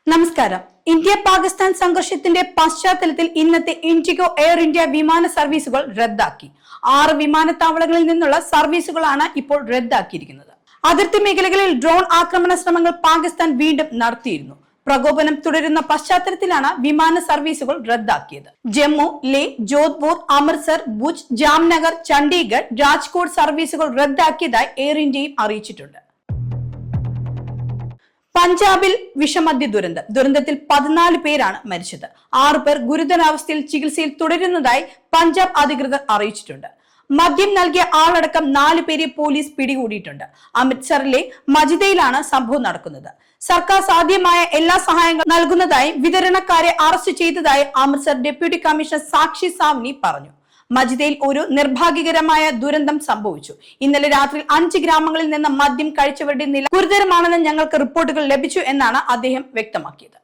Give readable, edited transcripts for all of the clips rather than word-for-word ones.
നമസ്കാരം. ഇന്ത്യ-പാകിസ്ഥാൻ സംഘർഷത്തിന്റെ പശ്ചാത്തലത്തിൽ ഇന്നത്തെ ഇൻഡിഗോ എയർ ഇന്ത്യ വിമാന സർവീസുകൾ റദ്ദാക്കി. 6 വിമാനത്താവളങ്ങളിൽ നിന്നുള്ള സർവീസുകളാണ് ഇപ്പോൾ റദ്ദാക്കിയിരിക്കുന്നത്. അതിർത്തി മേഖലകളിൽ ഡ്രോൺ ആക്രമണ ശ്രമങ്ങൾ പാകിസ്ഥാൻ വീണ്ടും നടത്തിയിരുന്നു. പ്രകോപനം തുടരുന്ന പശ്ചാത്തലത്തിലാണ് വിമാന സർവീസുകൾ റദ്ദാക്കിയത്. ജമ്മു, ലേ, ജോധ്പൂർ, അമൃത്സർ, ഭുജ്, ജാംനഗർ, ചണ്ഡീഗഡ്, രാജ്കോട്ട് സർവീസുകൾ റദ്ദാക്കിയതായി എയർ ഇന്ത്യയും അറിയിച്ചിട്ടുണ്ട്. പഞ്ചാബിൽ വിഷമദ്യ ദുരന്തത്തിൽ 14 പേരാണ് മരിച്ചത്. 6 പേർ ഗുരുതരാവസ്ഥയിൽ ചികിത്സയിൽ തുടരുന്നതായി പഞ്ചാബ് അധികൃതർ അറിയിച്ചിട്ടുണ്ട്. മദ്യം നൽകിയ ആളടക്കം 4 പേരെ പോലീസ് പിടികൂടിയിട്ടുണ്ട്. അമൃത്സറിലെ മജിദയിലാണ് സംഭവം നടക്കുന്നത്. സർക്കാർ സാധ്യമായ എല്ലാ സഹായങ്ങളും നൽകുന്നതായി വിതരണക്കാരെ അറസ്റ്റ് ചെയ്തതായി അമൃത്സർ ഡെപ്യൂട്ടി കമ്മീഷണർ സാക്ഷി സാവ്നി പറഞ്ഞു. മജിദയിൽ ഒരു നിർഭാഗ്യകരമായ ദുരന്തം സംഭവിച്ചു. ഇന്നലെ രാത്രി 5 ഗ്രാമങ്ങളിൽ നിന്ന് മദ്യം കഴിച്ചവരുടെ നില ഗുരുതരമാണെന്ന് ഞങ്ങൾക്ക് റിപ്പോർട്ടുകൾ ലഭിച്ചു എന്നാണ് അദ്ദേഹം വ്യക്തമാക്കിയത്.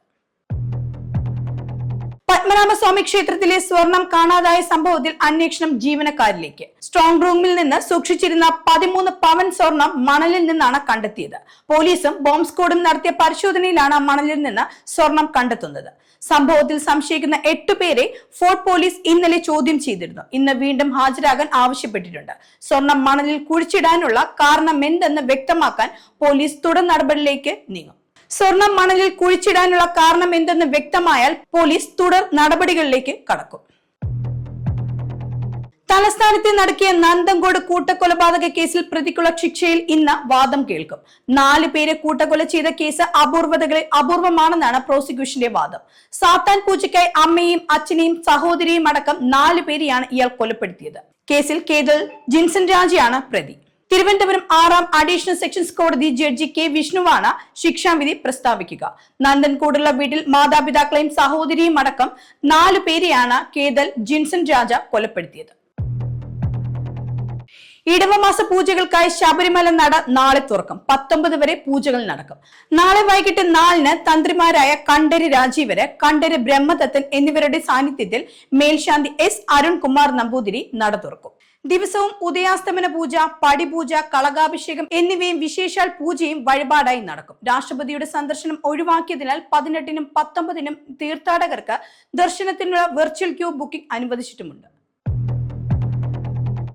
പത്മനാഭസ്വാമി ക്ഷേത്രത്തിലെ സ്വർണം കാണാതായ സംഭവത്തിൽ അന്വേഷണം ജീവനക്കാരിലേക്ക്. സ്ട്രോങ് റൂമിൽ നിന്ന് സൂക്ഷിച്ചിരുന്ന 13 പവൻ സ്വർണം മണലിൽ നിന്നാണ് കണ്ടെത്തിയത്. പോലീസും ബോംബ് സ്ക്വാഡും നടത്തിയ പരിശോധനയിലാണ് മണലിൽ നിന്ന് സ്വർണം കണ്ടെത്തുന്നത്. സംഭവത്തിൽ സംശയിക്കുന്ന 8 പേരെ ഫോർട്ട് പോലീസ് ഇന്നലെ ചോദ്യം ചെയ്തിരുന്നു. ഇന്ന് വീണ്ടും ഹാജരാകാൻ ആവശ്യപ്പെട്ടിട്ടുണ്ട്. സ്വർണം മണലിൽ കുഴിച്ചിടാനുള്ള കാരണമെന്തെന്ന് വ്യക്തമാക്കാൻ പോലീസ് തുടർ നടപടിയിലേക്ക് നീങ്ങും. സ്വർണം മണലിൽ കുഴിച്ചിടാനുള്ള കാരണം എന്തെന്ന് വ്യക്തമായാൽ പോലീസ് തുടർ നടപടികളിലേക്ക് കടക്കും. തലസ്ഥാനത്ത് നടക്കിയ നന്തൻകോട് കൂട്ടക്കൊലപാതക കേസിൽ പ്രതിക്കുള്ള ശിക്ഷയിൽ ഇന്ന് വാദം കേൾക്കും. 4 പേരെ കൂട്ടക്കൊല ചെയ്ത കേസ് അപൂർവതകളിൽ അപൂർവമാണെന്നാണ് പ്രോസിക്യൂഷന്റെ വാദം. സാത്താൻ പൂജയ്ക്കായി അമ്മയും അച്ഛനെയും സഹോദരിയും അടക്കം 4 പേരെയാണ് ഇയാൾ കൊലപ്പെടുത്തിയത്. കേസിൽ കേതൽ ജിൻസൺ രാജയാണ് പ്രതി. തിരുവനന്തപുരം 6ാം അഡീഷണൽ സെഷൻസ് കോടതി ജഡ്ജി കെ വിഷ്ണുവാണ് ശിക്ഷാവിധി പ്രസ്താവിക്കുക. നന്ദൻകോടുള്ള വീട്ടിൽ മാതാപിതാക്കളെയും സഹോദരിയും അടക്കം 4 പേരെയാണ് കേതൽ ജിൻസൺ രാജ കൊലപ്പെടുത്തിയത്. ഇടവമാസ പൂജകൾക്കായി ശബരിമല നട നാളെ തുറക്കും. 19 വരെ പൂജകൾ നടക്കും. നാളെ വൈകിട്ട് 4-ന് തന്ത്രിമാരായ കണ്ഠര് രാജീവര്, കണ്ഠര് ബ്രഹ്മദത്തൻ എന്നിവരുടെ സാന്നിധ്യത്തിൽ മേൽശാന്തി എസ് അരുൺകുമാർ നമ്പൂതിരി നട തുറക്കും. ദിവസവും ഉദയാസ്തമന പൂജ, പടിപൂജ, കളകാഭിഷേകം എന്നിവയും വിശേഷാൽ പൂജയും വഴിപാടായി നടക്കും. രാഷ്ട്രപതിയുടെ സന്ദർശനം ഒഴിവാക്കിയതിനാൽ 18-നും 19-നും തീർത്ഥാടകർക്ക് ദർശനത്തിനുള്ള വെർച്വൽ ക്യൂ ബുക്കിംഗ് അനുവദിച്ചിട്ടുമുണ്ട്.